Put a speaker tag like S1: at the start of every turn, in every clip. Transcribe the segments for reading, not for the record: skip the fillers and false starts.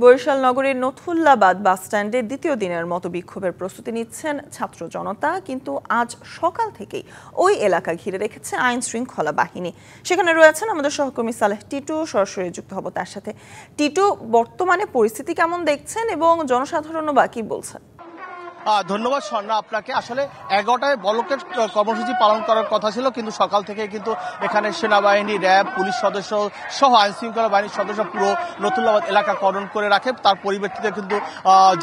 S1: বরিশাল নগরীর নথুল্লাবাদ বাসস্ট্যান্ডে দ্বিতীয় দিনের মতো বিক্ষোভের প্রস্তুতি নিচ্ছেন ছাত্র জনতা, কিন্তু আজ সকাল থেকেই ওই এলাকা ঘিরে রেখেছে আইন শৃঙ্খলা বাহিনী। সেখানে রয়েছেন আমাদের সহকর্মী সালেহ টিটু, সরাসরি যুক্ত হব তার সাথে। টিটু, বর্তমানে পরিস্থিতি কেমন দেখছেন এবং জনসাধারণ বা কি বলছেন?
S2: ধন্যবাদ স্বর্ণা আপনাকে। আসলে 11টায় বলকের কর্মসূচি পালন করার কথা ছিল, কিন্তু সকাল থেকে কিন্তু এখানে সেনাবাহিনী, র্যাব, পুলিশ সদস্য সহ আইন শৃঙ্খলা বাহিনীর সদস্য পুরো নথুল্লাবাদ এলাকা কর্ডন করে রাখে। তার পরিপ্রেক্ষিতে কিন্তু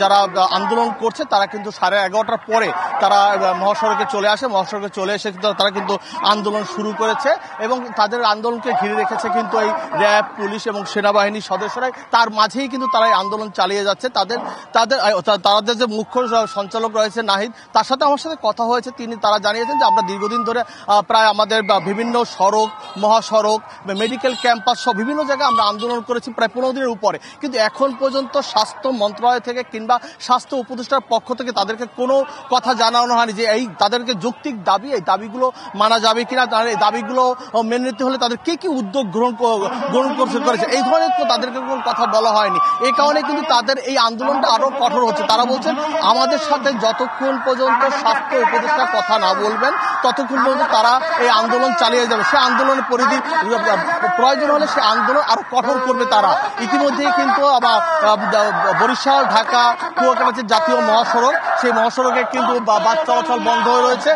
S2: যারা আন্দোলন করছে তারা কিন্তু 11:30টার পরে তারা মহাসড়কে চলে আসে। মহাসড়কে চলে এসে তারা কিন্তু আন্দোলন শুরু করেছে এবং তাদের আন্দোলনকে ঘিরে রেখেছে কিন্তু এই র্যাব, পুলিশ এবং সেনাবাহিনীর সদস্যরাই। তার মাঝেই কিন্তু তারা এই আন্দোলন চালিয়ে যাচ্ছে। তাদের যে মুখ্য সঞ্চালক রয়েছে নাহিদ, তার সাথে আমার সাথে কথা হয়েছে। তারা জানিয়েছেন যে আমরা দীর্ঘদিন ধরে প্রায় আমাদের বিভিন্ন সড়ক, মহাসড়ক, মেডিকেল ক্যাম্পাস সব বিভিন্ন জায়গায় আমরা আন্দোলন করেছি প্রায় 15 দিনের উপরে, কিন্তু এখন পর্যন্ত স্বাস্থ্য মন্ত্রণালয় থেকে কিংবা স্বাস্থ্য উপদেষ্টার পক্ষ থেকে তাদেরকে কোনো কথা জানানো হয়নি যে এই তাদেরকে যৌক্তিক দাবি, এই দাবিগুলো মানা যাবে কিনা, তাদের এই দাবিগুলো মেনে নিতে হলে তাদের কি কি উদ্যোগ গ্রহণ করেছে, এই ধরনের তাদেরকে কোনো কথা বলা হয়নি। এই কারণে কিন্তু তাদের এই আন্দোলনটা আরো কঠোর হচ্ছে। তারা বলছেন আমাদের সাথে যতক্ষণ পর্যন্ত স্বাস্থ্য উপদেষ্টা কথা না বলবেন ততক্ষণ পর্যন্ত তারা এই আন্দোলন চালিয়ে যাবে। সে আন্দোলনের পরিধি প্রয়োজন হলে সে আন্দোলন আরো কঠোর করবে তারা। ইতিমধ্যেই কিন্তু বরিশাল ঢাকা কুয়াকাটা জাতীয় মহাসড়ক, সেই মহাসড়কে কিন্তু বাস চলাচল বন্ধ হয়ে রয়েছে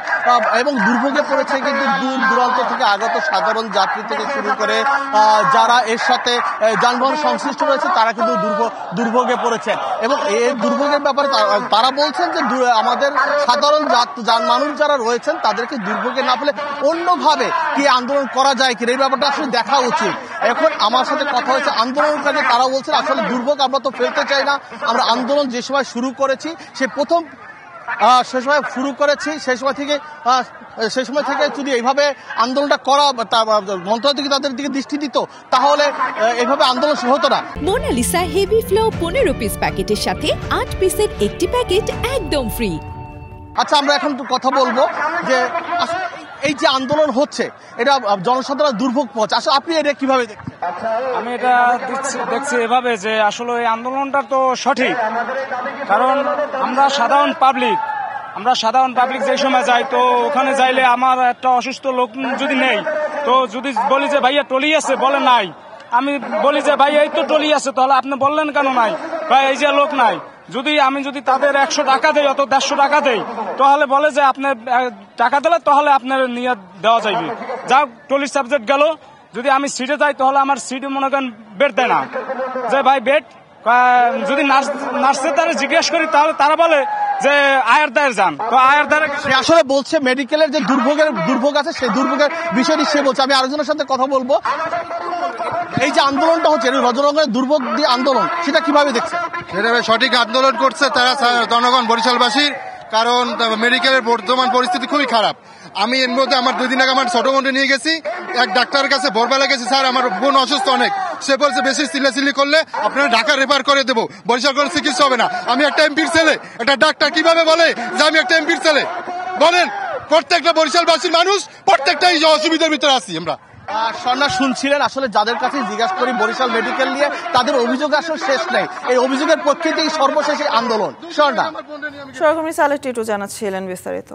S2: এবং দুর্ভোগে পড়েছে কিন্তু দূর দূরান্ত থেকে আগত সাধারণ যাত্রী থেকে শুরু করে যারা এর সাথে যানবাহন সংশ্লিষ্ট রয়েছে তারা কিন্তু দুর্ভোগে পড়েছে। এবং এই দুর্ভোগের ব্যাপারে তারা বলছেন যে আমাদের সাধারণ মানুষ যারা রয়েছেন তাদেরকে দুর্ভোগে না ফেলে অন্যভাবে কি আন্দোলন করা যায় কিনা এই ব্যাপারটা আসলে দেখা উচিত। এখন আমার সাথে কথা হয়েছে আন্দোলনকারী, তারা বলছেন আসলে দুর্ভোগ আমরা তো ফেলতে চাই না। আমরা আন্দোলন যে সময় শুরু করেছি সে প্রথম সে সময় শুরু করেছি, সেই সময় থেকে যদি এইভাবে আন্দোলনটা করা মন্ত্রণালয় থেকে তাদের দিকে দৃষ্টি দিত তাহলে এইভাবে আন্দোলন শুরু হতো না।
S3: মোনালিসা হেভি ফ্লো 15 পিস প্যাকেটের সাথে 8 পিসের একটি প্যাকেট একদম ফ্রি।
S2: আচ্ছা, আমরা এখন কথা বলবো যে এই যে আন্দোলন হচ্ছে এটা জনসাধারণ দুর্ভোগ পৌঁছে, আসলে আপনি এটা কিভাবে দেখছেন?
S4: আমি এটা দেখছি এভাবে যে আসলে এই আন্দোলনটা তো সঠিক, কারণ আমরা সাধারণ পাবলিক যে সময় যাই, তো ওখানে যাইলে আমার একটা অসুস্থ লোক যদি নেই, তো যদি বলি যে ভাইয়া টলি আছে, বলে নাই। আমি বলি যে ভাই এই তো টলি আছে, তাহলে আপনি বললেন কেন নাই? ভাই এই যে লোক নাই। আমি যদি তাদের 100 টাকা দেই অত 150 টাকা দেই, তাহলে বলে যে আপনি টাকা দিলে তাহলে আপনার নিয়ে দেওয়া যাইবে। যা টলির সাবজেক্ট গেল, যদি আমি সিটে যাই তাহলে আমার সিটে মনে করেন বেড দেয় না, যে ভাই বেড। যদি নার্সের দ্বারা জিজ্ঞেস করি তাহলে তারা বলে যে আয়ের দায়ের যান, তো আয়ের দ্বারা
S2: আসলে বলছে মেডিকেলের যে দুর্ভোগ আছে সেই দুর্ভোগের বিষয়টি সে বলছে। আমি আরেকজনের সাথে কথা বলবো। এই যে আন্দোলনটা হচ্ছে রজনগরের দুর্ভোগ দিয়ে আন্দোলন, সেটা কিভাবে দেখছে?
S5: সেটা সঠিক আন্দোলন করছে তারা জনগণ বরিশালবাসীর, কারণ মেডিকেলের বর্তমান পরিস্থিতি খুবই খারাপ। আমি এর মধ্যে আমার 2 দিন আগে আমার ছোট বোনকে নিয়ে গেছি এক ডাক্তারের কাছে, ভোরবেলা গেছি, স্যার আমার বোন অসুস্থ অনেক। সে বলছে বেশি চিল্লাচিল্লি করলে আপনারা ঢাকা রেফার করে দেবো, বরিশাল করে চিকিৎসা হবে না। আমি একটা এমপির ছেলে, একটা ডাক্তার কিভাবে বলে যে আমি একটা এমপির ছেলে? বলেন, প্রত্যেকটা বরিশালবাসীর মানুষ প্রত্যেকটাই অসুবিধার ভিতরে আছি আমরা।
S2: স্বর্ণা শুনছিলেন, আসলে যাদের কাছে জিজ্ঞাসা করি বরিশাল মেডিকেল নিয়ে, তাদের অভিযোগ আসলে শেষ নেই। এই অভিযোগের প্রেক্ষিতেই সর্বশেষ আন্দোলন। স্বর্ণা,
S1: সহকর্মী সালেহ টিটু জানাচ্ছিলেন বিস্তারিত।